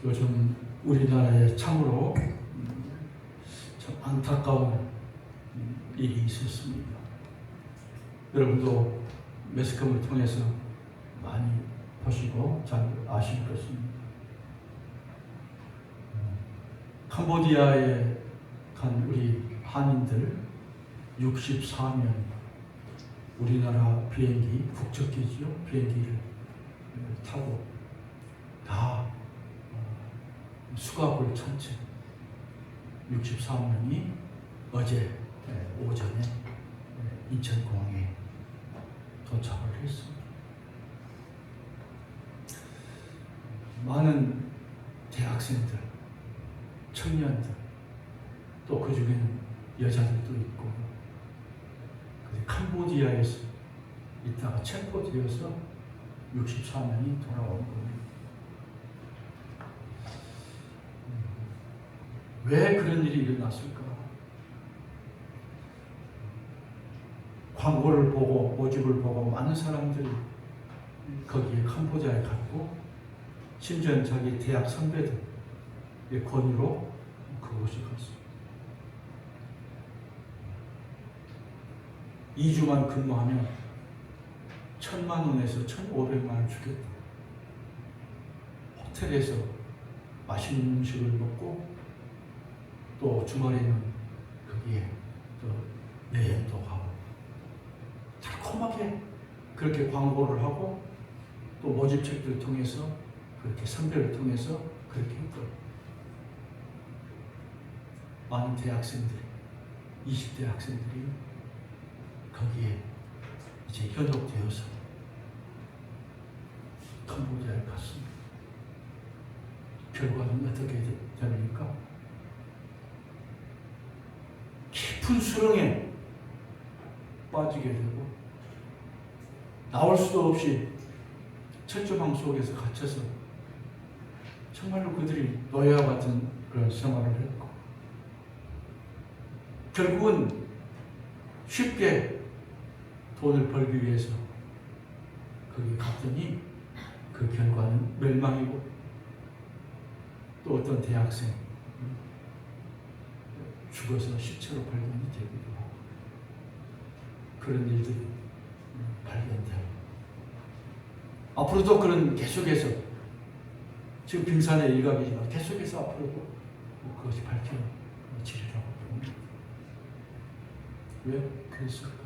요즘 우리나라에 참으로 참 안타까운 일이 있었습니다. 여러분도 매스컴을 통해서 많이 보시고 잘 아실 것입니다. 캄보디아에 간 우리 한인들 64명 우리나라 비행기, 국적기지요 비행기를 타고 다 수갑을 찬 채 64명이 어제 오전에 인천공항에 도착을 했습니다. 많은 대학생들, 청년들, 또 그 중에는 여자들도 있고, 캄보디아에서 있다가 체포되어서 64명이 돌아온 겁니다. 왜 그런 일이 일어났을까? 광고를 보고 모집을 보고 많은 사람들이 거기에 캄보디아에 갔고, 심지어 자기 대학 선배들의 권유로 그곳에 갔습니다. 2주만 근무하면 1,000만 원에서 1,500만 원 주겠다. 호텔에서 맛있는 음식을 먹고 또 주말에는 거기에 또 여행도 가고 달콤하게 그렇게 광고를 하고 또 모집책들을 통해서 그렇게 선배를 통해서 그렇게 했거든요. 많은 대학생들이 20대 학생들이 거기에 이제 현혹되어서 캄보디아에 갔습니다. 결과는 어떻게 됩니까? 깊은 수렁에 빠지게 되고 나올 수도 없이 철조망 속에서 갇혀서 정말로 그들이 노예와 같은 그런 생활을 했고, 결국은 쉽게 돈을 벌기 위해서 거기 갔더니 그 결과는 멸망이고, 또 어떤 대학생 죽어서 시체로 발견이 되기도 하고, 그런 일들이 발견되고, 앞으로도 그런 계속해서 지금 빙산의 일각이지만 계속해서 앞으로도 그것이 밝혀지리라고 봅니다. 왜 그랬을까?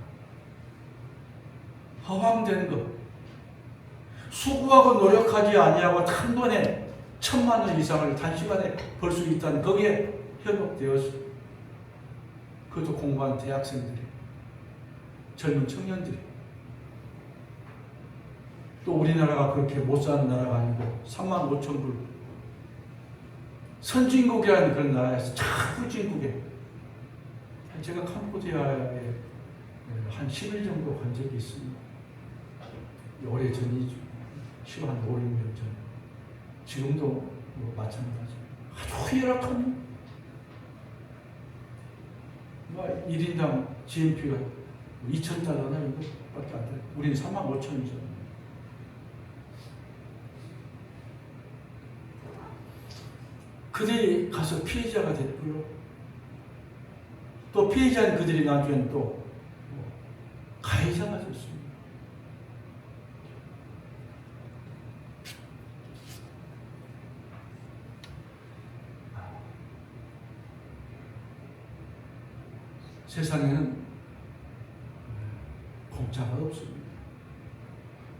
허황된 것, 수고하고 노력하지 아니하고 단번에 1,000만 원 이상을 단시간에 벌 수 있다는 거기에 현혹되어서, 그것도 공부한 대학생들이, 젊은 청년들이, 또 우리나라가 그렇게 못 사는 나라가 아니고 35,000불 선진국이라는 그런 나라에서 참 후진국에, 제가 캄보디아에 한 10일 정도 간 적이 있습니다. 오래 전이죠. 10한 5, 6년 전. 지금도 뭐 마찬가지예요. 아주 열악한, 1인당 GNP가 2,000달러나 이거밖에 안 돼요. 우리는 35,000이죠. 그들이 가서 피해자가 됐고요. 또 피해자인 그들이 나중엔 또 가해자가 됐습니다. 세상에는 공짜가 없습니다.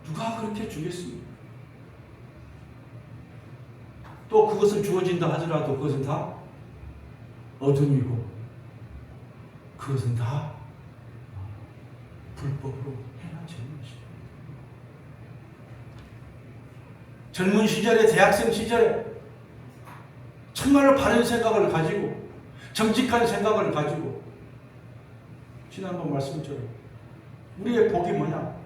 누가 그렇게 주겠습니까? 또 그것을 주어진다 하더라도 그것은 다 어둠이고, 그것은 다 불법으로 행한 죄입니다. 젊은 시절에, 대학생 시절에 정말로 바른 생각을 가지고, 정직한 생각을 가지고, 지난번 말씀처럼 우리의 복이 뭐냐?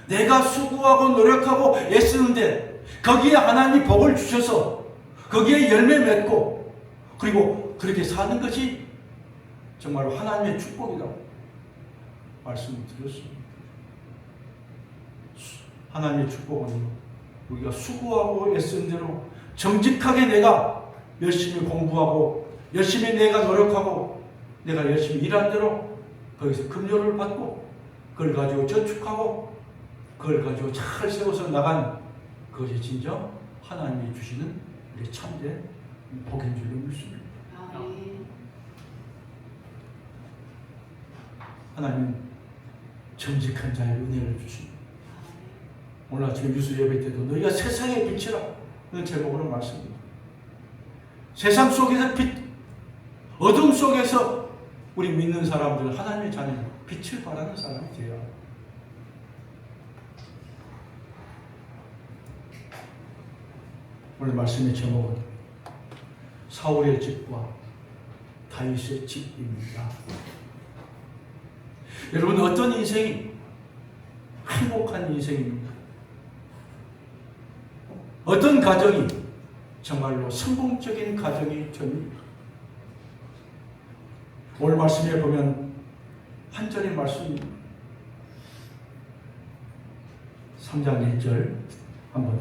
내가 수고하고 노력하고 애쓰는데 거기에 하나님이 복을 주셔서 거기에 열매 맺고, 그리고 그렇게 사는 것이 정말로 하나님의 축복이라고 말씀을 드렸습니다. 하나님의 축복은 우리가 수고하고 애쓴 대로 정직하게 내가 열심히 공부하고 열심히 내가 노력하고 내가 열심히 일한 대로 거기서 급료를 받고 그걸 가지고 저축하고 그걸 가지고 잘 세워서 나간 그것이 진짜 하나님이 주시는 우리 참된 복인 줄로 믿습니다. 하나님은 정직한 자의 은혜를 주십니다. 오늘 아침에 유수 예배 때도 너희가 세상의 빛이라 그 제목으로 말씀입니다. 세상 속에서 빛, 어둠 속에서 우리 믿는 사람들, 하나님의 자녀, 빛을 발하는 사람이 되어야 합니다. 오늘 말씀의 제목은 사울의 집과 다윗의 집입니다. 여러분, 어떤 인생이 행복한 인생입니까? 어떤 가정이 정말로 성공적인 가정이 됩니까? 오늘 말씀에 보면 한 절의 말씀입니다. 3장 1절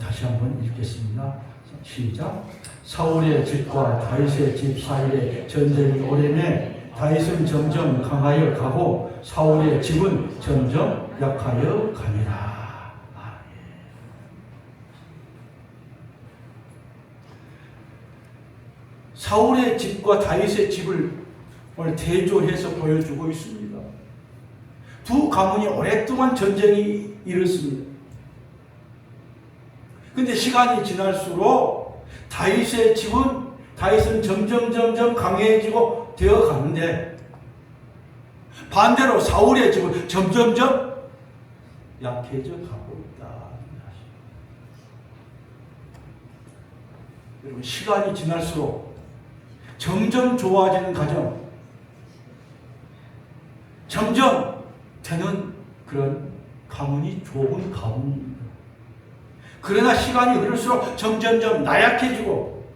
다시 한번 읽겠습니다. 시작. 사울의 집과 다윗의 집 사이에 전쟁이 오래매 다윗은 점점 강하여 가고 사울의 집은 점점 약하여 갑니다. 사울의 집과 다윗의 집을 오늘 대조해서 보여주고 있습니다. 두 가문이 오랫동안 전쟁이 일었습니다. 근데 시간이 지날수록 다윗은 점점 강해지고 되어 가는데 반대로 사울의 집은 점점점 약해져 가고 있다. 여러분, 시간이 지날수록 점점 좋아지는 가정, 점점 되는 그런 가문이 좋은 가문입니다. 그러나 시간이 흐를수록 점점점 나약해지고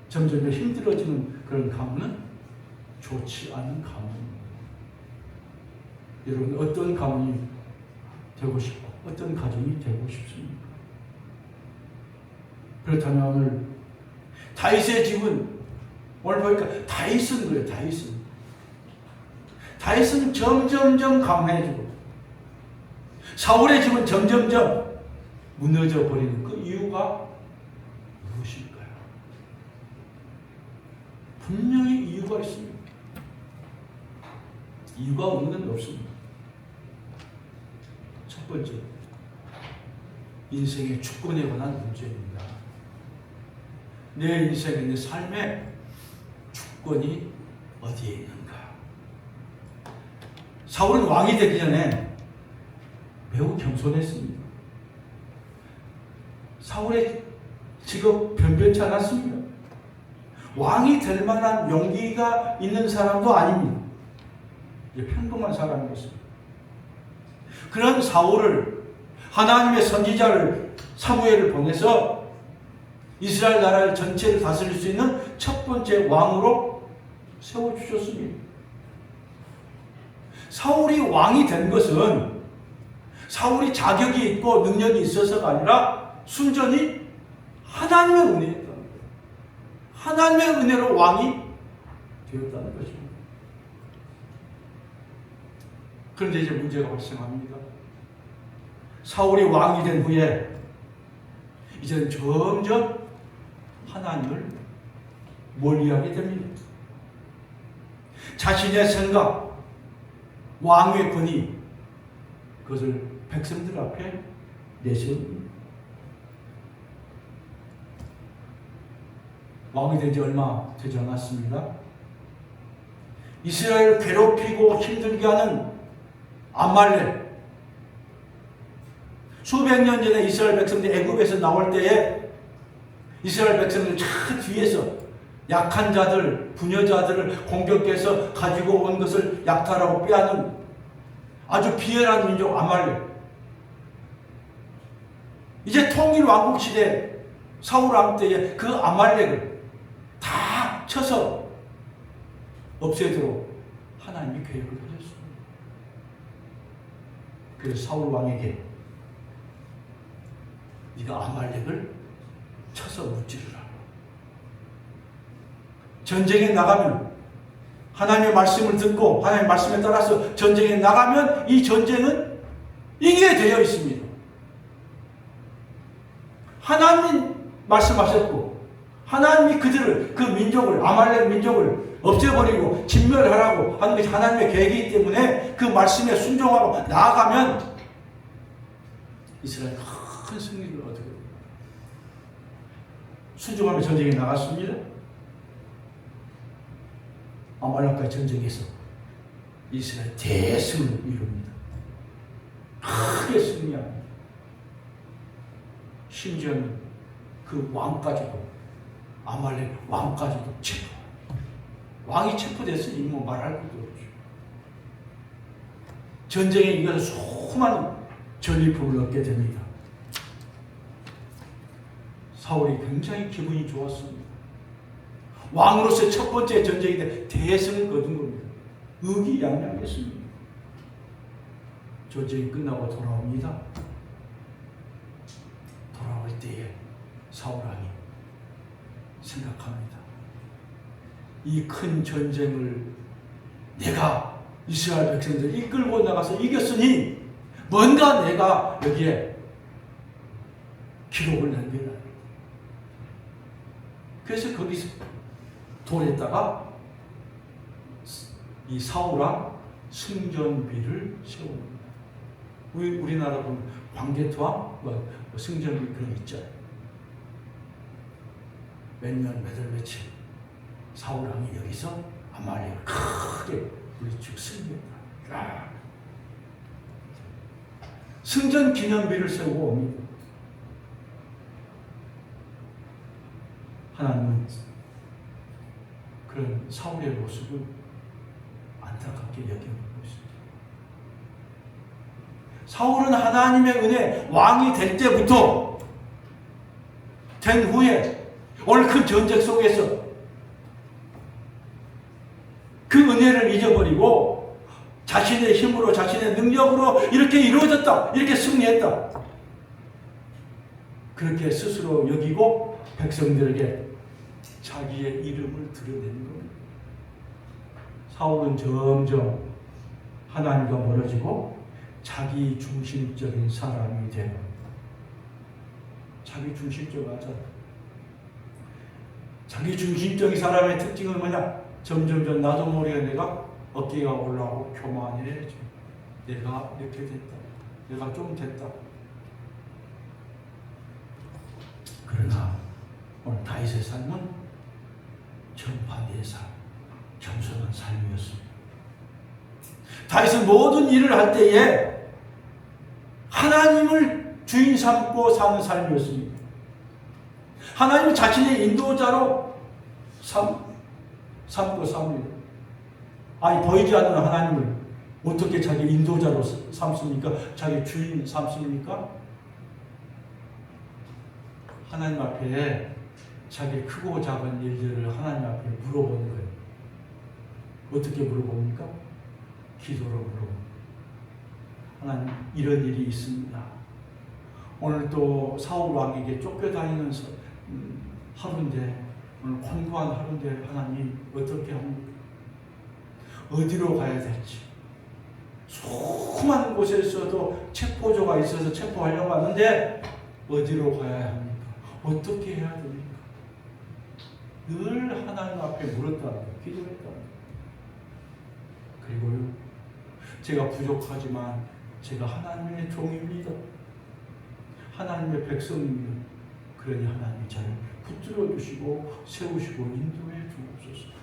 점점 힘들어지는 그런 가문은 좋지 않은 가문입니다. 여러분, 어떤 가문이 되고 싶고 어떤 가정이 되고 싶습니까? 그렇다면 오늘 다윗의 집은 오늘 보니까 다윗은 그래요. 다윗은 점점점 강해지고 사울의 집은 점점점 무너져 버리는 그 이유가 무엇일까요? 분명히 이유가 있습니다. 이유가 없는 건 없습니다. 첫 번째, 인생의 주권에 관한 문제입니다. 내 인생의 내 삶의 주권이 어디에 있는가? 사울은 왕이 되기 전에 매우 겸손했습니다. 사울의 직업 변변치 않았습니다. 왕이 될 만한 용기가 있는 사람도 아닙니다. 평범한 사람이었습니다. 그런 사울을 하나님의 선지자를 사무엘을 보내서 이스라엘 나라를 전체를 다스릴 수 있는 첫 번째 왕으로 세워주셨습니다. 사울이 왕이 된 것은 사울이 자격이 있고 능력이 있어서가 아니라 순전히 하나님의 은혜였다는 거예요. 하나님의 은혜로 왕이 되었다는 것입니다. 그런데 이제 문제가 발생합니다. 사울이 왕이 된 후에 이제는 점점 하나님을 멀리하게 됩니다. 자신의 생각, 왕의 권위, 그것을 백성들 앞에 내세웁니다. 왕이 된 지 얼마 되지 않았습니다. 이스라엘을 괴롭히고 힘들게 하는 아말렉, 수백 년 전에 이스라엘 백성들이 애굽에서 나올 때에 이스라엘 백성들 저 뒤에서 약한 자들, 부녀자들을 공격해서 가지고 온 것을 약탈하고 빼앗는 아주 비열한 민족 아말렉. 이제 통일 왕국 시대 사울 왕 때에 그 아말렉을 다 쳐서 없애도록 하나님이 계획을 하셨습니다. 그래서 사울 왕에게 네가 아말렉을 쳐서 무찌르라. 전쟁에 나가면 하나님의 말씀을 듣고 하나님의 말씀에 따라서 전쟁에 나가면 이 전쟁은 이기게 되어 있습니다. 하나님 말씀하셨고 하나님이 그들을 그 민족을 아말렉 민족을 없애버리고 진멸하라고 하는 것이 하나님의 계획이기 때문에 그 말씀에 순종하고 나아가면 이스라엘이 큰 승리를 얻게 됩니다. 순종하며 전쟁에 나갔습니다. 아말렉과의 전쟁에서 이스라엘 대승을 이룹니다. 크게 승리합니다. 심지어는 그 왕까지도 아말렉 왕까지도 체포. 왕이 체포됐으니 뭐 말할 것도 없죠. 전쟁에 이겨서 수많은 전리품을 얻게 됩니다. 사울이 굉장히 기분이 좋았습니다. 왕으로서의 첫 번째 전쟁인데 대승을 거둔 겁니다. 의기양양했습니다. 전쟁이 끝나고 돌아옵니다. 돌아올 때에 사울왕이 생각합니다. 이 큰 전쟁을 내가 이스라엘 백성들을 이끌고 나가서 이겼으니 뭔가 내가 여기에 기록을 남겨라. 그래서 거기서 돌에다가 이 사울왕 승전비를 세웁니다. 우리나라 보면 광개토왕 승전비 그런 거 있잖아요. 몇 년, 몇 월, 며칠 사울왕이 여기서 아말렉을 크게 물리치고 승리했다. 승전 기념비를 세우고 옵니다. 하나님은 그런 사울의 모습을 안타깝게 여겨보고 있습니다. 사울은 하나님의 은혜 왕이 될 때부터 된 후에 오늘 큰 전쟁 속에서 그 은혜를 잊어버리고 자신의 힘으로 자신의 능력으로 이렇게 이루어졌다, 이렇게 승리했다, 그렇게 스스로 여기고 백성들에게 자기의 이름을 드러내는 겁니다. 사울은 점점 하나님과 멀어지고 자기 중심적인 사람이 되는, 자기 중심적이죠. 자기 중심적인 사람의 특징은 뭐냐? 점점점 나도 모르게 내가 어깨가 올라오고 교만해져. 내가 이렇게 됐다. 내가 좀 됐다. 그러나 오늘 다윗의 삶은 정반대의 삶, 겸손한 삶이었습니다. 다윗은 모든 일을 할 때에 하나님을 주인 삼고 사는 삶이었습니다. 하나님을 자신의 인도자로 삼고 삽니다. 아니, 보이지 않는 하나님을 어떻게 자기 인도자로 삼습니까? 자기 주인 삼습니까? 하나님 앞에 자기 크고 작은 일들을 하나님 앞에 물어보는 거예요. 어떻게 물어봅니까? 기도로 물어봅니다. 하나님, 이런 일이 있습니다. 오늘 또 사울 왕에게 쫓겨다니면서 하루인데, 오늘 공부한 하루인데 하나님 어떻게 합니까? 어디로 가야 될지. 수많은 곳에서도 체포조가 있어서 체포하려고 하는데 어디로 가야 합니까? 어떻게 해야 됩니까? 늘 하나님 앞에 물었다, 기도했다. 그리고요, 제가 부족하지만 제가 하나님의 종입니다. 하나님의 백성입니다. 그러니 하나님이 저를 붙들어 주시고 세우시고 인도해 주옵소서.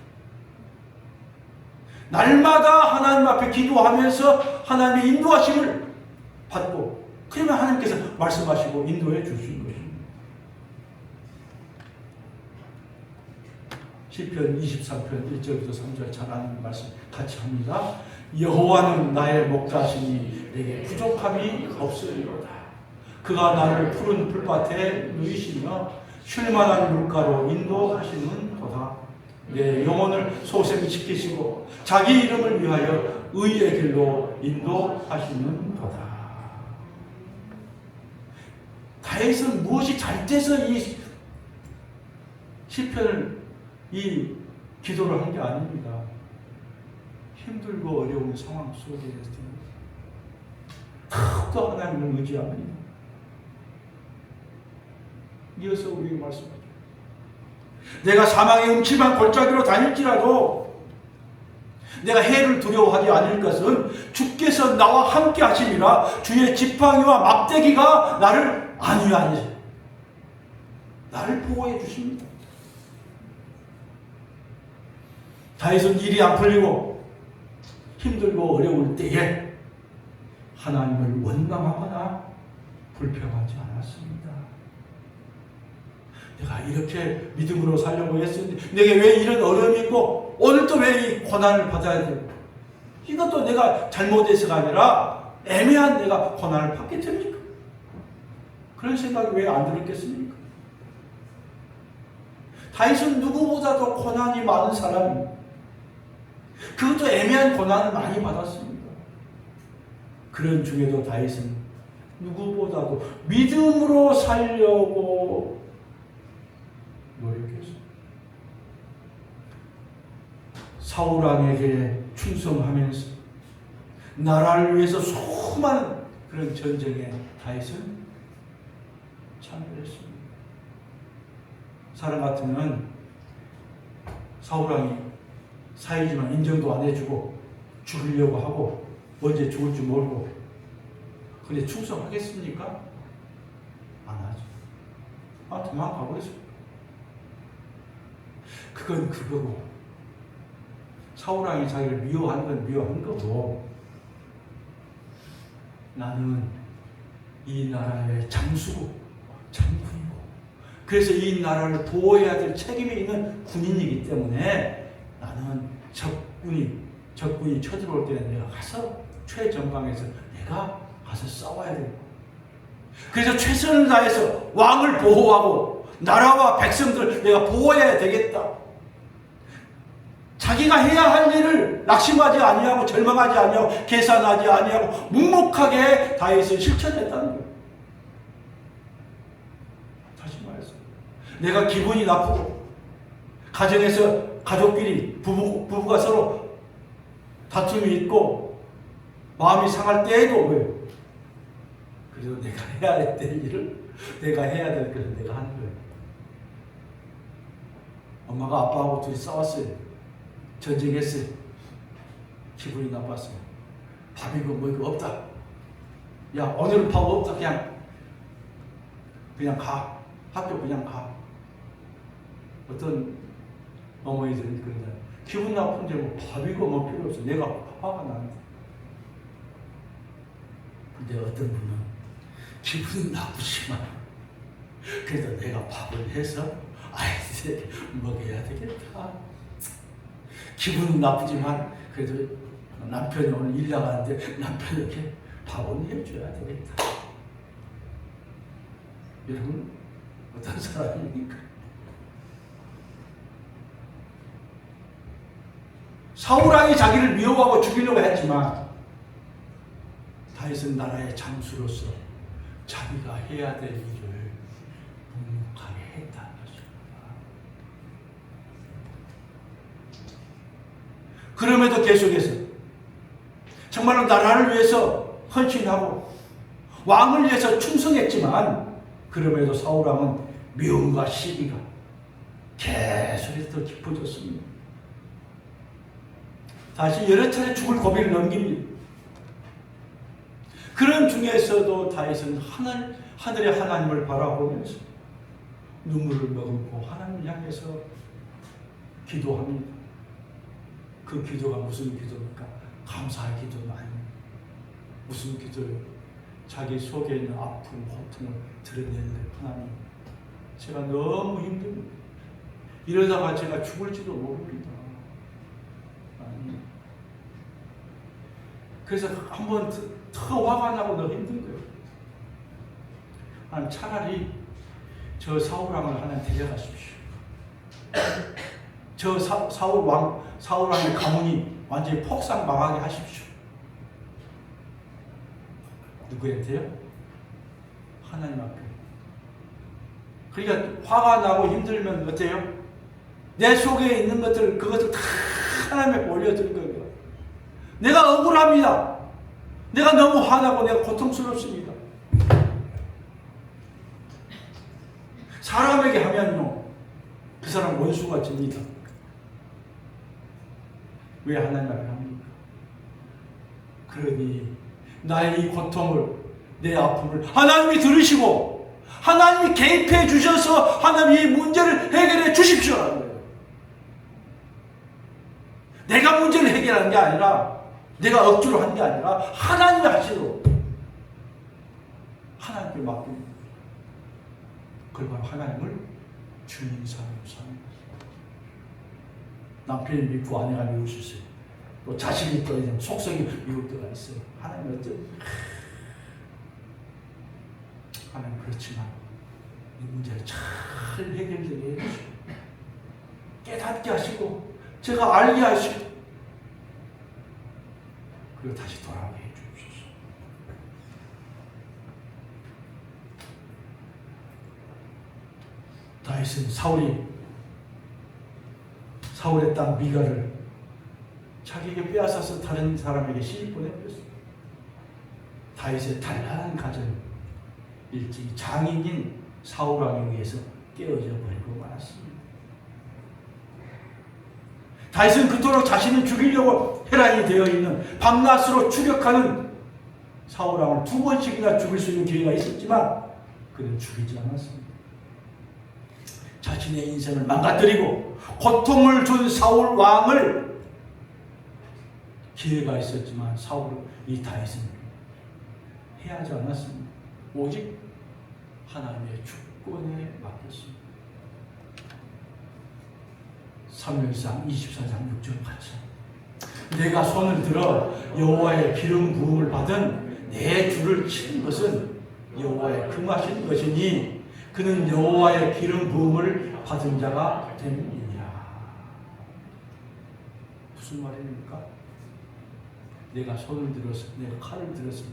날마다 하나님 앞에 기도하면서 하나님의 인도하심을 받고, 그러면 하나님께서 말씀하시고 인도해 주시는 것입니다. 시편 23편 1절부터 3절 잘 아는 말씀 같이 합니다. 여호와는 나의 목자시니 내게 부족함이 없으리로다. 그가 나를 푸른 풀밭에 누이시며 쉴만한 물가로 인도하시는 도다. 내 영혼을 소생시키시고 자기 이름을 위하여 의의 길로 인도하시는 도다. 다윗은 무엇이 잘 돼서 이 시편을 이 기도를 한 게 아닙니다. 힘들고 어려운 상황 속에서 더욱더 하나님을 의지합니다. 이어서 우리에게 말씀하죠. 내가 사망의 음침한 골짜기로 다닐지라도 내가 해를 두려워하지 않을 것은 주께서 나와 함께 하심이라. 주의 지팡이와 막대기가 나를 안위하니 나를 보호해 주십니다. 다윗은 일이 안 풀리고 힘들고 어려울 때에 하나님을 원망하거나 불평하지 않았습니다. 내가 이렇게 믿음으로 살려고 했었는데 내게 왜 이런 어려움이 있고 오늘도 왜 이 고난을 받아야 돼? 이것도 내가 잘못해서가 아니라 애매한 내가 고난을 받게 됩니까? 그런 생각이 왜 안 들었겠습니까? 다윗은 누구보다도 고난이 많은 사람입니다. 그것도 애매한 고난을 많이 받았습니다. 그런 중에도 다윗은 누구보다도 믿음으로 살려고 노력했습니다. 사울 왕에게 충성하면서 나라를 위해서 수많은 그런 전쟁에 다윗은 참여했습니다. 사람 같으면 사울 왕이 사이지만 인정도 안 해주고 죽이려고 하고 언제 죽을 줄 모르고 근데 충성하겠습니까? 안 하죠. 도망가 버렸습니다. 그건 그거고 사울 왕이 자기를 미워하는 건 미워한 거고 나는 이 나라의 장수고 장군이고 그래서 이 나라를 보호해야 될 책임이 있는 군인이기 때문에 나는 적군이 쳐들어올 때는 내가 가서 최전방에서 내가 가서 싸워야 되고 그래서 최선을 다해서 왕을 보호하고 나라와 백성들을 내가 보호해야 되겠다. 자기가 해야 할 일을 낙심하지 아니하고 절망하지 아니하고 계산하지 아니하고 묵묵하게 다윗은 실천했다는 거예요. 다시 말해서 내가 기분이 나쁘고 가정에서 가족끼리 부부가 서로 다툼이 있고 마음이 상할 때에도 왜요? 그래도 내가 해야 될 일을 내가 해야 될 것을 내가 하는 거예요. 엄마가 아빠하고 둘이 싸웠어요. 전쟁했어요. 기분이 나빴어요. 밥이고 뭐이고 없다. 야 오늘은 밥 없다. 그냥 가. 학교 그냥 가. 어떤 어머니들은 그런다. 기분 나쁜데 뭐 밥이고 뭐 필요 없어. 내가 화가 나는데. 근데 어떤 분은 기분은 나쁘지만 그래도 내가 밥을 해서 아이들에게 먹여야 되겠다. 기분은 나쁘지만 그래도 남편이 오늘 일 나가는데 남편에게 밥은 해줘야 되겠다. 여러분 어떤 사람입니까? 사울왕이 자기를 미워하고 죽이려고 했지만 다윗은 나라의 장수로서 자기가 해야 될 일을 묵묵하게 했다는 것입니다. 그럼에도 계속해서 정말로 나라를 위해서 헌신하고 왕을 위해서 충성했지만 그럼에도 사울왕은 미움과 시기가 계속해서 더 깊어졌습니다. 다시 여러 차례 죽을 고비를 넘깁니다. 그런 중에서도 다윗은 하늘의 하나님을 바라보면서 눈물을 머금고 하나님을 향해서 기도합니다. 그 기도가 무슨 기도입니까? 감사의 기도는 아닙니다. 무슨 기도예요? 자기 속에 있는 아픔, 고통을 드러내는 하나님, 제가 너무 힘듭니다. 이러다가 제가 죽을지도 모릅니다. 그래서 한번 더 화가 나고 더 힘든 거예요. 차라리 저 사울왕을 하나 데려가십시오. 저 사울왕의 가문이 완전히 폭삭 망하게 하십시오. 누구한테요? 하나님 앞에. 그러니까 화가 나고 힘들면 어때요? 내 속에 있는 것들, 그것을 다 하나님께 올려드린 거예요. 내가 억울합니다. 내가 너무 화나고 내가 고통스럽습니다. 사람에게 하면요, 그 사람 원수가 됩니다. 왜 하나님 앞에 합니까? 그러니 나의 이 고통을, 내 아픔을 하나님이 들으시고 하나님이 개입해 주셔서 하나님이 이 문제를 해결해 주십시오라는 거예요. 내가 문제를 해결하는 게 아니라, 내가 억지로 하는 게 아니라 하나님이 하시도록 하나님께 맡깁니다. 그걸 바로 하나님을 주인 삼는 거예요. 남편이 믿고 아내가 미울 수 있어요. 또 자식이 또 속성이 미울 때가 있어요. 하나님은 어떤 하나님 그렇지만 이 문제를 잘 해결되게 해주시고 깨닫게 하시고 제가 알게 하시고 그리고 다시 돌아오게 해주십시오. 다윗은 사울의 땅 미가를 자기에게 빼앗아서 다른 사람에게 시집 보내버렸습니다. 다윗의 단란한 가정 일찍이 장인인 사울 왕에 의해서 깨어져 버리고 말았습니다. 다윗은 그토록 자신을 죽이려고 혈안이 되어 있는 밤낮으로 추격하는 사울 왕을 2번씩이나 죽일 수 있는 기회가 있었지만 그는 죽이지 않았습니다. 자신의 인생을 망가뜨리고 고통을 준 사울 왕을 기회가 있었지만 이 다윗은 해하지 않았습니다. 오직 하나님의 주권에 맡겼습니다. 사무엘상 24장 6절 같이 내가 손을 들어 여호와의 기름 부음을 받은 내 주를 친 것은 여호와의 금하신 것이니 그는 여호와의 기름 부음을 받은 자가 됨이니라. 무슨 말입니까? 내가 손을 들어서 내가 칼을 들어서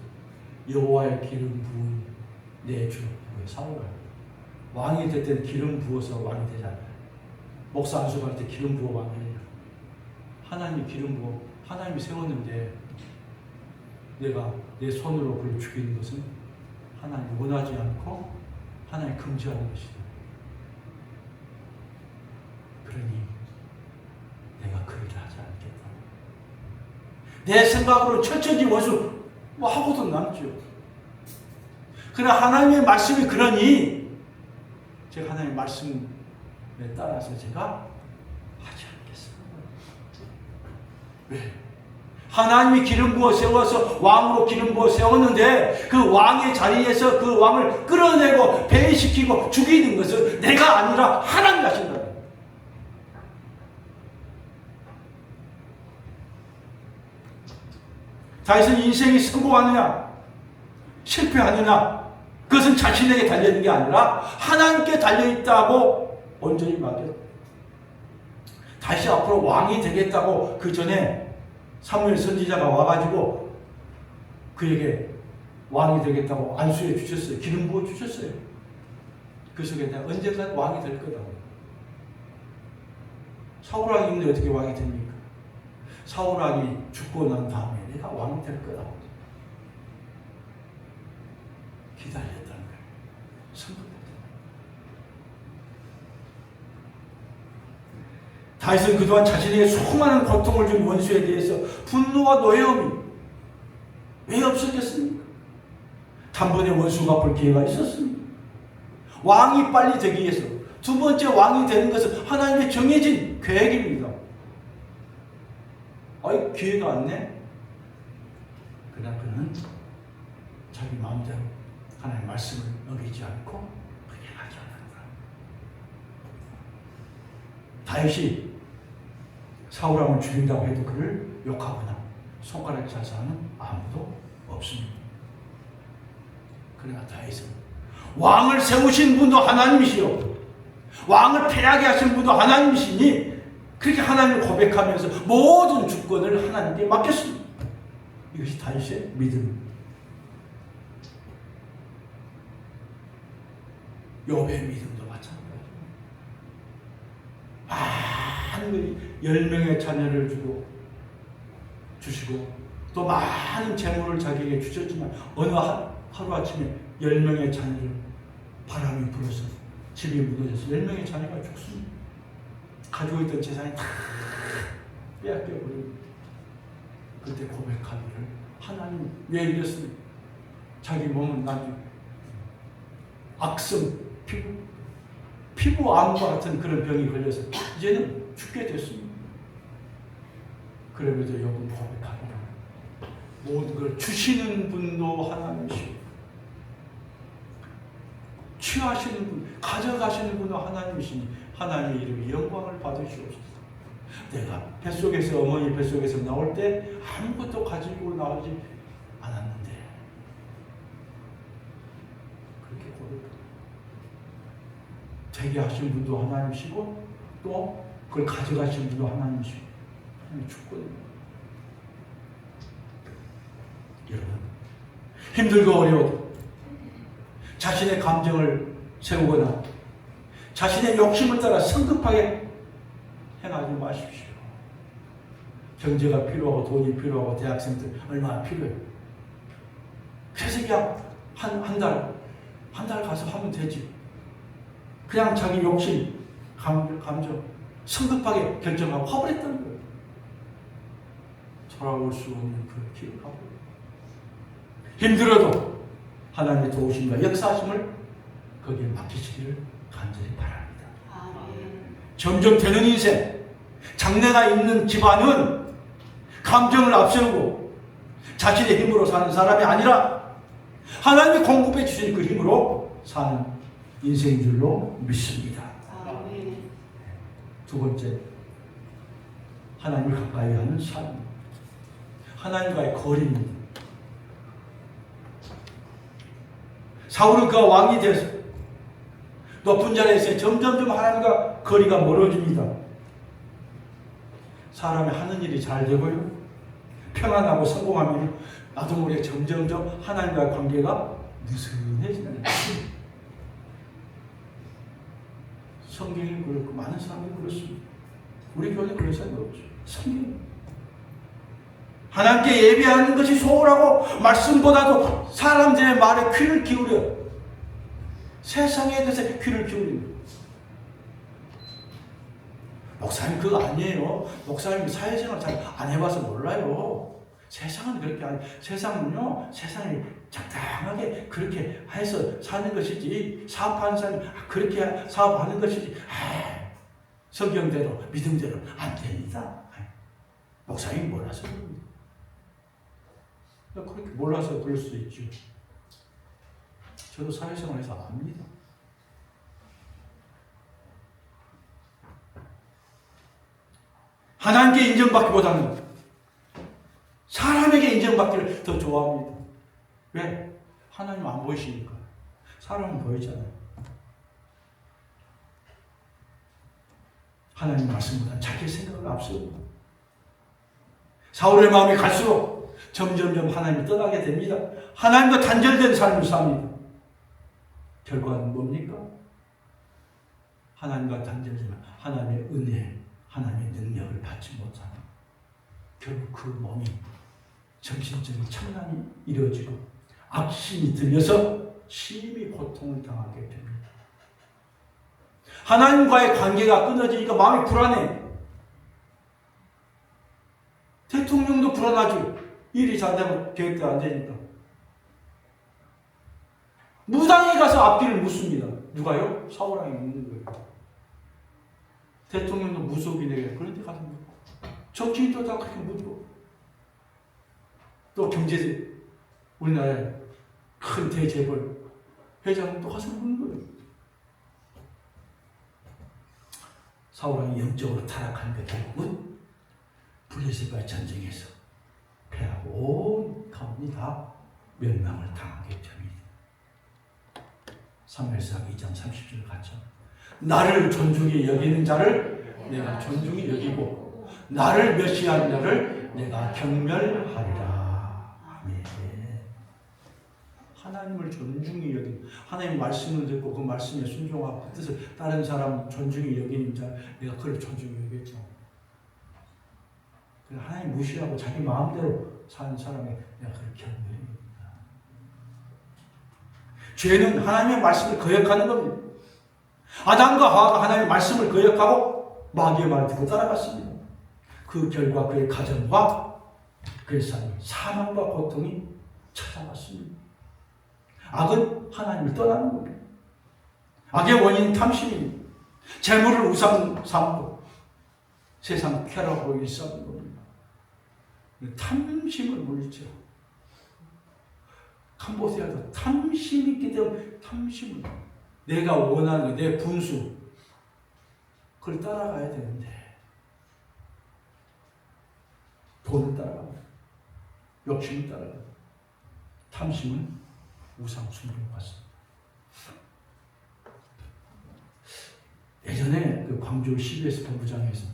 여호와의 기름 부은 내 주 사울 왕이 될 때는 기름 부어서 왕이 되잖아요. 목사 안수할 때 기름 부어 왕이 해요. 하나님이 기름 부어 하나님이 세웠는데 내가 내 손으로 그를 죽이는 것은 하나님이 원하지 않고 하나님이 금지하는 것이다. 그러니 내가 그 일을 하지 않겠다. 내 생각으로 철저히 원수 뭐 하고도 남죠. 그러나 하나님의 말씀이 그러니 제가 하나님의 말씀에 따라서 제가 하지 않겠습니다. 왜? 하나님이 기름 부어 세워서 왕으로 기름 부어 세웠는데 그 왕의 자리에서 그 왕을 끌어내고 배신시키고 죽이는 것은 내가 아니라 하나님이 하신다. 다윗은 인생이 성공하느냐 실패하느냐 그것은 자신에게 달려있는 게 아니라 하나님께 달려있다고 온전히 맡겼다. 다시 앞으로 왕이 되겠다고 그 전에 사무엘 선지자가 와가지고 그에게 왕이 되겠다고 안수해 주셨어요. 기름 부어 주셨어요. 그 속에 내가 언젠가 왕이 될 거라고. 사울 왕이 있는데 어떻게 왕이 됩니까? 사울 왕이 죽고 난 다음에 내가 왕이 될 거라고 기다렸다는 거예요. 성공했다는 거예요. 다윗은 그동안 자신에게 수많은 고통을 준 원수에 대해서 분노와 노여움이 왜 없었겠습니까? 단번에 원수가 갚을 기회가 있었습니다. 왕이 빨리 되기 위해서 두 번째 왕이 되는 것은 하나님의 정해진 계획입니다. 아이 기회가 왔네. 그러나 그는 자기 마음대로 하나님의 말씀을 어기지 않고 그렇게 하지 않았다. 다윗이 사울 왕을 죽인다고 해도 그를 욕하거나 손가락 잘 사는 아무도 없습니다. 그러나 다윗은 왕을 세우신 분도 하나님이시요 왕을 패하게 하신 분도 하나님이시니 그렇게 하나님을 고백하면서 모든 주권을 하나님께 맡겼습니다. 이것이 다윗의 믿음. 욥의 믿음도 마찬가지입니다. 많은 10명의 자녀를 주시고 또 많은 재물을 자기에게 주셨지만 어느 하루아침에 10명의 자녀를 바람이 불어서 집이 무너져서 10명의 자녀가 죽습니다. 가지고 있던 재산이 다 빼앗겨버립니다. 그때 고백하기를 하나님 왜 이랬습니까? 자기 몸은 나중에 악성 피부암과 같은 그런 병이 걸려서 이제는 죽게 됐습니다. 그럼에도 여러분 고백하기를 모든 걸 주시는 분도 하나님이시고 취하시는 분, 가져가시는 분도 하나님이시니 하나님의 이름에 영광을 받으시옵소서. 내가 뱃속에서 어머니 뱃속에서 나올 때 아무것도 가지고 나오지 않았는데 그렇게 고백합니다. 되게 하신 분도 하나님이시고 또 그걸 가져가신 분도 하나님이시고 하나님의 주권입니다. 여러분 힘들고 어려워도 자신의 감정을 세우거나 자신의 욕심을 따라 성급하게 행하지 마십시오. 경제가 필요하고 돈이 필요하고 대학생들 얼마나 필요해요. 그래서 그냥 한 달 가서 하면 되지. 그냥 자기 욕심, 감정 성급하게 결정하고 화버렸다는 거예요. 돌아올 수 없는 그 길을 가고 힘들어도 하나님의 도우심과 역사하심을 거기에 맡기시기를 간절히 바랍니다. 점점 되는 인생, 장래가 있는 집안은 감정을 앞세우고 자신의 힘으로 사는 사람이 아니라 하나님이 공급해 주신 그 힘으로 사는 인생인 줄로 믿습니다. 두 번째, 하나님을 가까이 하는 삶. 하나님과의 거리입니다. 사울은 그가 왕이 되어서 높은 자리에서 점점점 하나님과 거리가 멀어집니다. 사람이 하는 일이 잘 되고요. 평안하고 성공하면 나도 모르게 점점점 하나님과의 관계가 느슨해집니다. 성경이 그렇고 많은 사람들이 그렇습니다. 우리 교회는 그런 사람이 없죠. 성경. 하나님께 예배하는 것이 소홀하고 말씀보다도 사람들의 말에 귀를 기울여 세상에 대해서 귀를 기울입니다. 목사님 그거 아니에요. 목사님 사회생활 잘 안 해봐서 몰라요. 세상은 그렇게 아니. 세상은요. 세상이 적당하게 그렇게 해서 사는 것이지 사업하는 사람이 그렇게 사업하는 것이지 성경대로 믿음대로 안 됩니다. 목사님이 몰라서 그럽니다. 그렇게 몰라서 그럴 수도 있죠. 저도 사회생활에서 압니다. 하나님께 인정받기보다는 사람에게 인정받기를 더 좋아합니다. 왜? 하나님 안 보이시니까. 사람은 보이잖아요. 하나님 말씀보다 자기 생각을 앞세웁니다. 사울의 마음이 갈수록 점점점 하나님을 떠나게 됩니다. 하나님과 단절된 삶을 삽니다. 결과는 뭡니까? 하나님과 단절되면 하나님의 은혜, 하나님의 능력을 받지 못하는 결국 그 몸이 정신적인 천난이 이루어지고 악심이 들려서 심히 고통을 당하게 됩니다. 하나님과의 관계가 끊어지니까 마음이 불안해. 대통령도 불안하죠. 일이 잘 되면 계획대로 안 되니까. 무당에 가서 앞길을 묻습니다. 누가요? 사울왕이 묻는 거예요. 대통령도 무속인에게 그런 데 가서 묻고 정치인도 다 그렇게 묻고 또 경제 우리나라의 큰 대재벌 회장은 또 가서 묻는 거예요. 사울왕이 영적으로 타락한 게 결국은 블레셋과의 전쟁에서 패하고 온 가문이 다 멸망을 당하게 됩니다. 사무엘상 2장 30절 같죠. 나를 존중히 여기는 자를 내가 존중히 여기고 나를 멸시하는 자를 내가 경멸하리라. 아멘. 하나님을 존중히 여기는, 하나님 말씀을 듣고 그 말씀에 순종하고 그 뜻을 다른 사람 존중히 여기는 자 내가 그를 존중히 여기겠죠. 하나님 무시하고 자기 마음대로 사는 사람이 내가 그렇게 하는 거예요. 죄는 하나님의 말씀을 거역하는 겁니다. 아담과 하와가 하나님의 말씀을 거역하고 마귀의 말을 듣고 따라갔습니다. 그 결과 그의 가정과 그의 삶이 사망과 고통이 찾아왔습니다. 악은 하나님을 떠나는 겁니다. 악의 원인은 탐심입니다. 재물을 우상 삼고 세상 쾌락으로 일삼는 겁니다. 탐심을 물리쳐. 캄보디아도 탐심이 있기 때문에 탐심을 내가 원하는 내 분수 그걸 따라가야 되는데 돈을 따라가고 욕심을 따라가고 탐심은 우상 숭배를 받습니다. 예전에 그 광주 CBS 본부장에서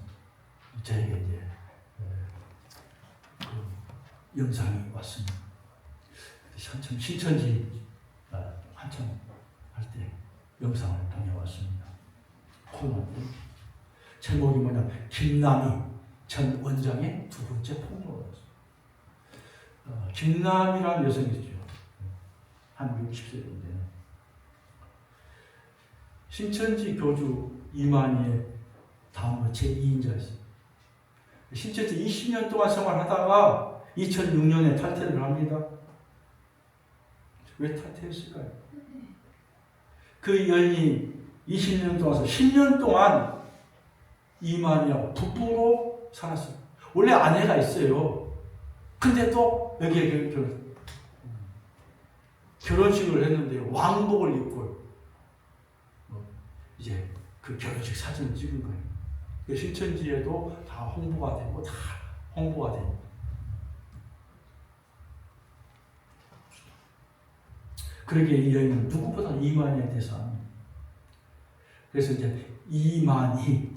저에게 이제 그 영상이 왔습니다. 한참 신천지 한참 할 때 영상을 다녀왔습니다. 코너인데 제목이 뭐냐면 김남희 전 원장의 두 번째 폭로였어요. 김남희라는 여성이죠. 한 60세인데 신천지 교주 이만희의 다음으로 제2인자였어요. 신천지 20년 동안 생활하다가 2006년에 탈퇴를 합니다. 왜 탈퇴했을까요? 그 여인이 20년 동안 10년 동안 이만희하고 부부로 살았어요. 원래 아내가 있어요. 근데 또 여기에 결혼식을 했는데 왕복을 입고 이제 그 결혼식 사진을 찍은 거예요. 신천지에도 다 홍보가 되고 다 홍보가 되고. 그러기에 이 여인은 누구보다 이만희에 대해서 압니다. 그래서 이제 이만희,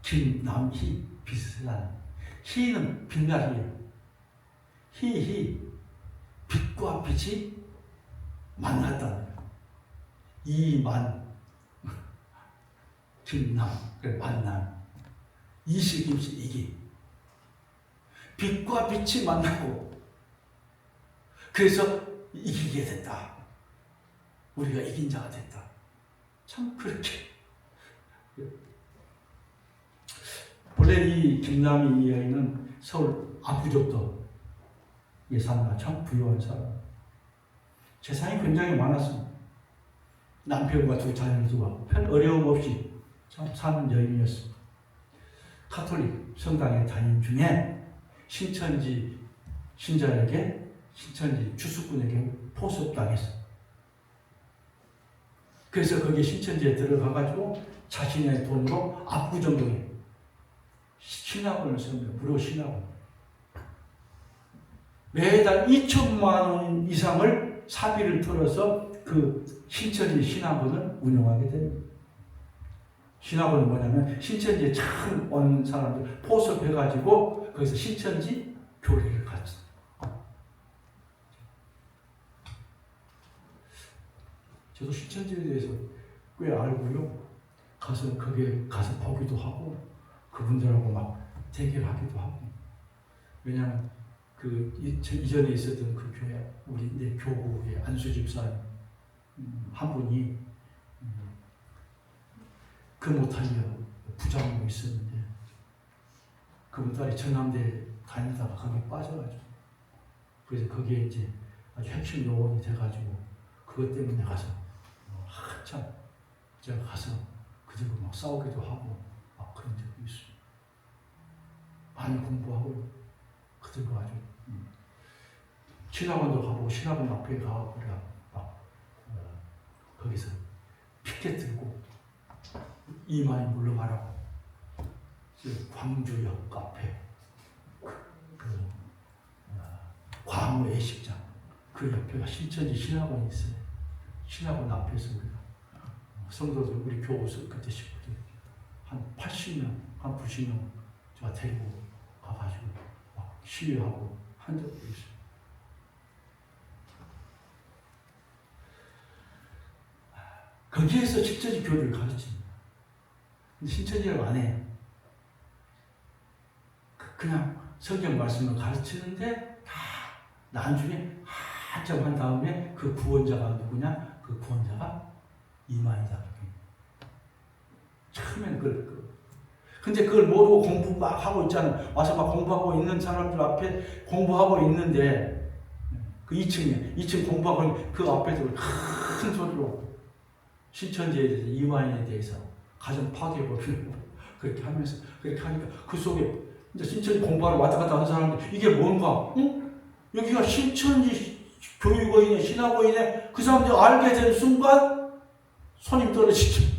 김남희 비슷한 희는 빛날이에요. 희 빛과 빛이 만났다는 거예요. 이만 김남 만남 이식임식 이기 빛과 빛이 만나고 그래서 이기게 됐다. 우리가 이긴 자가 됐다. 참 그렇게 원래 이 김남희 여인은 서울 압구정도에 사는 참 부유한 사람. 재산이 굉장히 많았습니다. 남편과 두 자녀를 두고 별 어려움 없이 참 사는 여인이었습니다. 카톨릭 성당에 다닌 중에 신천지 신자에게 신천지 주수꾼에게 포섭당했어요. 그래서 거기 신천지에 들어가가지고 자신의 돈으로 압구정동에 신학원을 세웁니다. 무료 신학원. 매달 2천만 원 이상을 사비를 털어서 그 신천지 신학원을 운영하게 됩니다. 신학원은 뭐냐면 신천지에 참 온 사람들 포섭해가지고 거기서 신천지 교리를 가르쳐요. 저도 신천지에 대해서 꽤 알고요. 거기에 가서 보기도 하고 그분들하고 막 대결하기도 하고. 왜냐하면 그 이전에 있었던 그 교회 우리 내 교구의 안수 집사님 한 분이 그 못하려 부장으로 있었는데 그분 딸이 전남대 다니다가 거기에 빠져가지고 그래서 거기에 이제 아주 핵심 요원이 돼가지고 그것 때문에 가서 한참 제가 가서 그들과 막 싸우기도 하고 막 그런 적이 있어요. 많이 공부하고 그들과 아주 신학원도 가보고 신학원 앞에 가고 그래 막 거기서 피켓 들고 이만희 물러가라고 광주역 카페 광우 예식장 그 옆에가 신천지 신학원이 있어요. 신학원 앞에서 우리가 성도들 우리 교우서 그때 식구들 한 80명 한 90명 제가 데리고 가가지고 막 시위하고 한 적도 있어요. 거기에서 신천지 교리를 가르칩니다. 근데 신천지라고 안 해요. 그냥 성경 말씀을 가르치는데 다 나중에 한참 한 다음에 그 구원자가 누구냐? 그 구원자가 이만희다. 처음에는 근데 그걸 모르고 공부 막 하고 있잖아. 와서 막 공부하고 있는 사람들 앞에 공부하고 있는데 그 2층 공부하고 있는 그 앞에서 큰 소리로 신천지에 대해서 이만희에 대해서 가정 파괴법을 그렇게 하면서 그렇게 하니까 그 속에 이제 신천지 공부하러 왔다 갔다 하는 사람들 이게 뭔가? 응? 여기가 신천지 교육원이네 신학원이네 그 사람들이 알게 된 순간 손님 떨어지죠.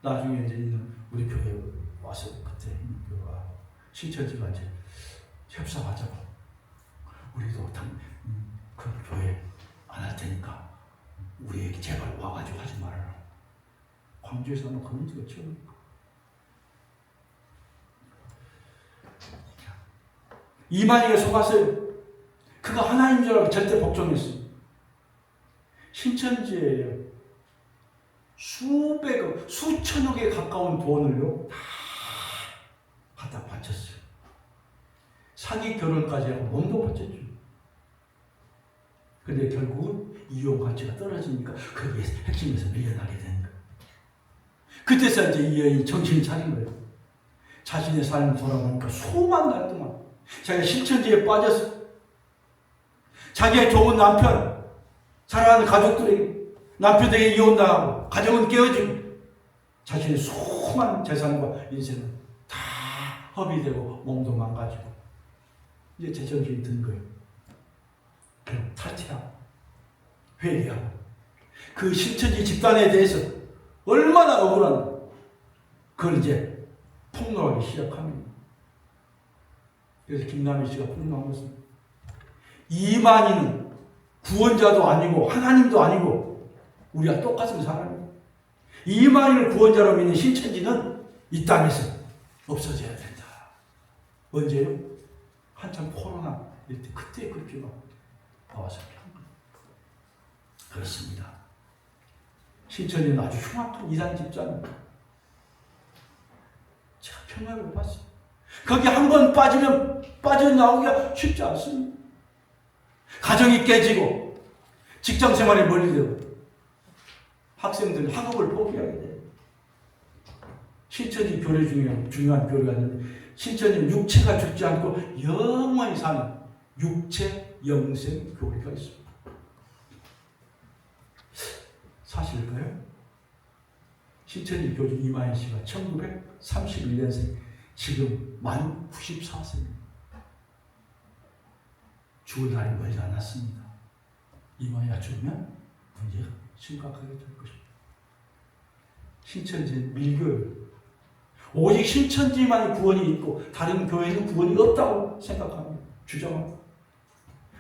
나중에 이제 있는 우리 교회에 와서 그때 있는 교회가 신천지가 이제 협상하자고 우리도 그 교회 안 할 테니까 우리에게 제발 와가지고 하지 말아라. 광주에서는 그런 적이 처음이고 이만희가 속았어요. 그가 하나님인 줄 알고 절대 복종했어요. 신천지에 수백억, 수천억에 가까운 돈을요 다 갖다 바쳤어요. 사기 결혼까지 하고 몸도 바쳤죠. 근데 결국은 이용 가치가 떨어지니까 거기에 핵심에서 밀려나게 되는 거예요. 그때서 이제 이 여인이 정신을 차린 거예요. 자신의 삶을 돌아보니까 수만 날 동안 자기가 신천지에 빠져서 자기의 좋은 남편, 사랑하는 가족들에게 남편에게 이혼당하고 가정은 깨어지고 자신의 수많은 재산과 인생은 다 허비되고 몸도 망가지고 이제 제정신이 든 거예요. 그럼 탈퇴하고 회개하고 그 신천지 집단에 대해서 얼마나 억울한 그걸 이제 폭로하기 시작합니다. 그래서 김남희 씨가 폭로한 것은 이만희는 구원자도 아니고 하나님도 아니고 우리가 똑같은 사람이에요. 이만희를 구원자로 믿는 신천지는 이 땅에서 없어져야 된다. 언제요? 한참 코로나 이럴 때 그때 그렇게 나와서 그렇습니다. 신천지는 아주 흉악한 이단 집단입니다. 제가 평화를 봤어요. 거기 한 번 빠지면 빠져나오기가 쉽지 않습니다. 가정이 깨지고 직장 생활에 멀리되고 학생들이 학업을 포기하게 돼요. 신천지 교리 중에 중요한 교리가 있는데 신천지는 육체가 죽지 않고 영원히 사는 육체 영생 교리가 있습니다. 사실일까요? 신천지 교주 이만희 씨가 1931년생 지금 만 94세입니다. 죽을 날이 멀지 않았습니다. 이만희가 죽으면 문제가 심각하게 될 것입니다. 신천지는 밀교예요. 오직 신천지만이 구원이 있고 다른 교회는 구원이 없다고 생각합니다. 주장합니다.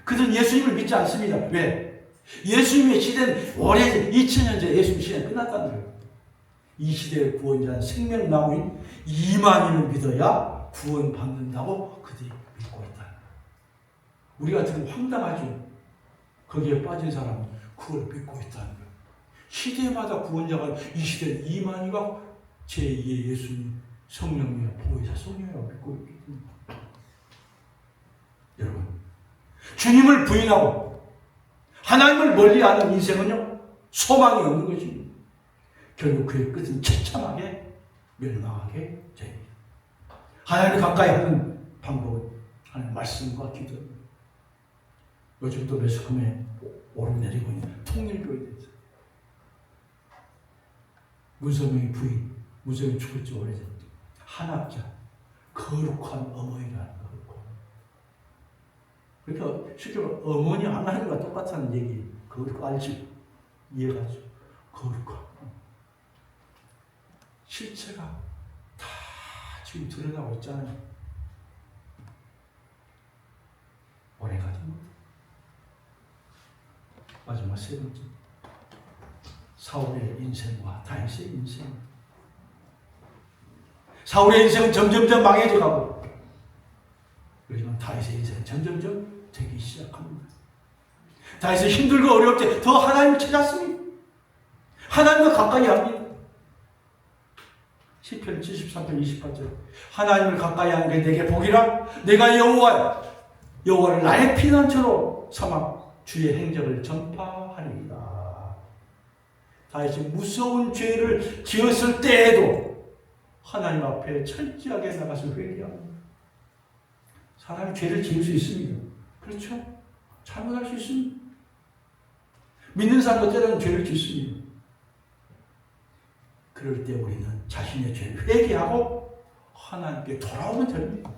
그들은 예수님을 믿지 않습니다. 왜? 예수님의 시대는 오래전 2000년 전에 예수님 시대는 끝났다는 거예요. 이 시대의 구원자는 생명나무인 이만희를 믿어야 구원받는다고 그들이 믿고 있다는 거예요. 우리 같은 황당하죠. 거기에 빠진 사람은 그걸 믿고 있다는 거예요. 시대마다 구원자가 이 시대는 이만희가 제2의 예수님 성령이여 보혜사 성령이라고 믿고 있기 때문에 여러분 주님을 부인하고 하나님을 멀리하는 인생은요 소망이 없는 것입니다. 결국 그의 끝은 처참하게 멸망하게 됩니다. 하나님을 가까이 하는 방법은 하나님 말씀과 기도입니다. 요즘도 매스컴에 오르내리고 있는 통일교에 대해서 문선명의 부인, 문선명이 죽을 지 오래됐죠. 한학자, 거룩한 어머니라는 거룩한. 그러니까 쉽게 말하면 어머니 하나님과 똑같다는 얘기, 그걸 알지, 이해가죠. 거룩한. 실체가 다 지금 드러나고 있잖아요. 오래가지 뭐. 마지막 세 번째. 사울의 인생과 다윗의 인생. 사울의 인생은 점점점 망해져 가고, 그렇지만 다윗의 인생은 점점점 되기 시작합니다. 다윗은 힘들고 어려울 때 더 하나님을 찾았습니다. 하나님과 가까이 합니다. 시편 73편 28절. 하나님을 가까이 하는 게 내게 복이라. 내가 여호와를 나의 피난처로 삼아 주의 행적을 전파하리이다. 다윗이 무서운 죄를 지었을 때에도 하나님 앞에 철저하게 나가서 회개합니다. 사람이 죄를 지을 수 있습니다. 그렇죠? 잘못할 수 있습니다. 믿는 사람도 때로는 죄를 짓습니다. 그럴 때 우리는 자신의 죄를 회개하고 하나님께 돌아오면 됩니다.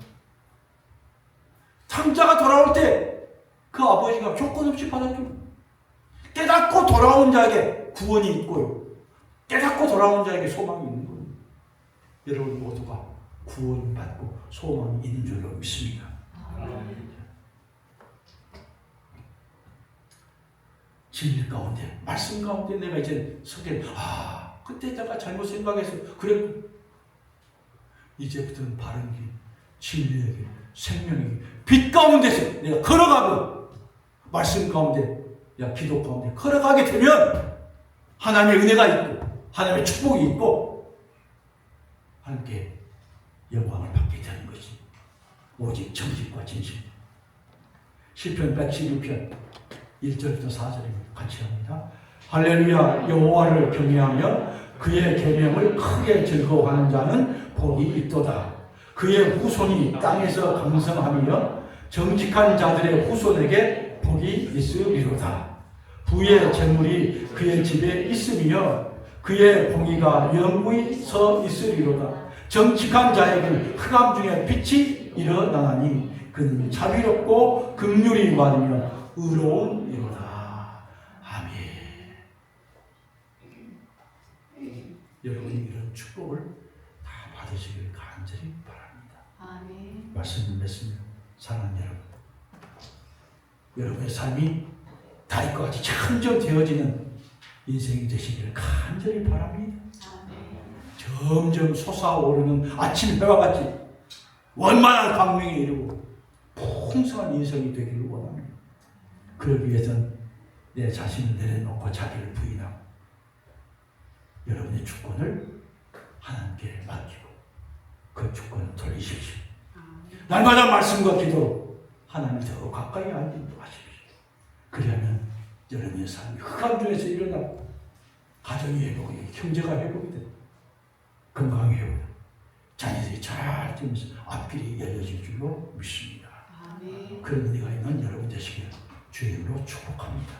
탕자가 돌아올 때 그 아버지가 조건 없이 받아줍니다. 깨닫고 돌아온 자에게 구원이 있고요. 깨닫고 돌아온 자에게 소망이 있는 거예요. 여러분 모두가 구원받고 소망이 있는 줄로 믿습니다. 진리 가운데, 말씀 가운데 내가 이제 서게, 그때 내가 잘못 생각해서 그랬고, 이제부터는 바른 길, 진리의 길, 생명의 길, 빛 가운데서 내가 걸어가고, 말씀 가운데, 기도 가운데 걸어가게 되면 하나님의 은혜가 있고, 하나님의 축복이 있고, 함께 영광을 받게 되는 것이 오직 정직과 진실. 시편 112편 1절부터 4절입니다. 같이 합니다. 할렐루야. 여호와를 경외하며 그의 계명을 크게 즐거워하는 자는 복이 있도다. 그의 후손이 땅에서 강성하며 정직한 자들의 후손에게 복이 있으리로다. 부의 재물이 그의 집에 있으며 그의 공의가 영구히 서 있으리로다. 정직한 자에게는 흑암 중에 빛이 일어나나니 그는 자비롭고 긍휼이 많으며 의로운 이로다. 아멘. 여러분이 이런 축복을 다 받으시길 간절히 바랍니다. 아멘. 말씀을 맺습니다. 사랑하는 여러분, 여러분의 삶이 다윗과 같이 참전 되어지는 인생이 되시기를 간절히 바랍니다. 아멘. 점점 솟아오르는 아침 해와 같이 원만한 광명에 이르고 풍성한 인생이 되기를 원합니다. 그러기 위해서는 내 자신을 내려놓고 자기를 부인하고 여러분의 주권을 하나님께 맡기고 그 주권을 돌리십시오. 날마다 말씀과 기도로 하나님을 더 가까이 앉도록 하십시오. 그러면 여러분의 삶이 흑암 중에서 일어나고 가정이 회복이, 형제가 회복이 되고 건강이 회복이 되고 자녀들이 잘 되면서 앞길이 열려질 줄로 믿습니다. 아멘. 그런 은혜가 있는 여러분 되시기를 주의 이름으로 축복합니다.